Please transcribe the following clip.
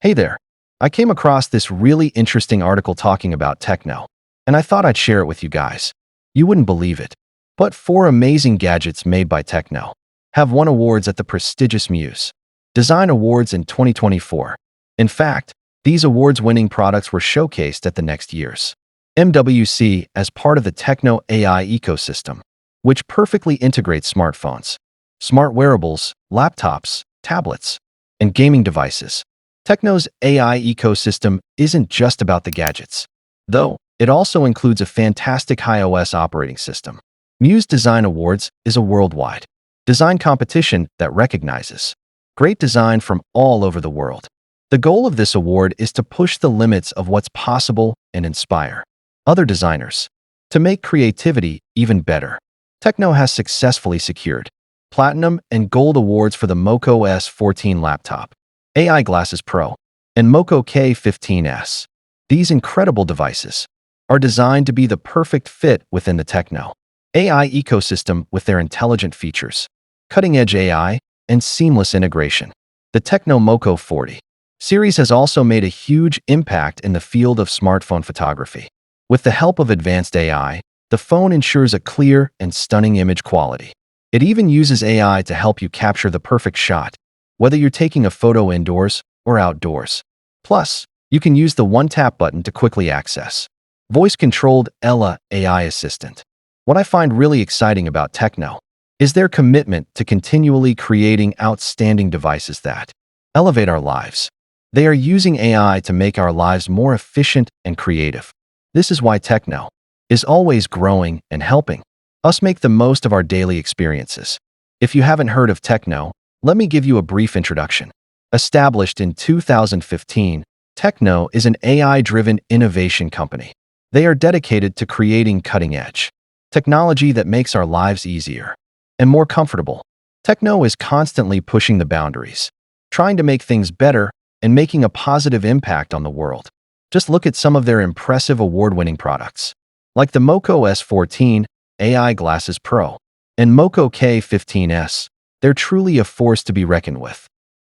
Hey there. I came across this really interesting article talking about Tecno, and I thought I'd share it with you guys. You wouldn't believe it, but four amazing gadgets made by Tecno have won awards at the prestigious MUSE Design Awards in 2024. In fact, these awards-winning products were showcased at the next year's MWC as part of the Tecno AI ecosystem, which perfectly integrates smartphones, smart wearables, laptops, tablets, and gaming devices. Tecno's AI ecosystem isn't just about the gadgets, though it also includes a fantastic iOS operating system. MUSE Design Awards is a worldwide design competition that recognizes great design from all over the world. The goal of this award is to push the limits of what's possible and inspire other designers to make creativity even better. Tecno has successfully secured Platinum and Gold awards for the Moco S14 laptop, AI Glasses Pro, and Moco K15s. These incredible devices are designed to be the perfect fit within the Tecno AI ecosystem with their intelligent features, cutting-edge AI, and seamless integration. The Tecno Moco 40 series has also made a huge impact in the field of smartphone photography. With the help of advanced AI, the phone ensures a clear and stunning image quality. It even uses AI to help you capture the perfect shot, whether you're taking a photo indoors or outdoors. Plus, you can use the one-tap button to quickly access voice-controlled Ella AI assistant. What I find really exciting about Tecno is their commitment to continually creating outstanding devices that elevate our lives. They are using AI to make our lives more efficient and creative. This is why Tecno is always growing and helping us make the most of our daily experiences. If you haven't heard of Tecno, let me give you a brief introduction. Established in 2015, Tecno is an AI-driven innovation company. They are dedicated to creating cutting-edge technology that makes our lives easier and more comfortable. Tecno is constantly pushing the boundaries, trying to make things better and making a positive impact on the world. Just look at some of their impressive award-winning products, like the Moco S14, AI Glasses Pro, and Moco K15s. They're truly a force to be reckoned with.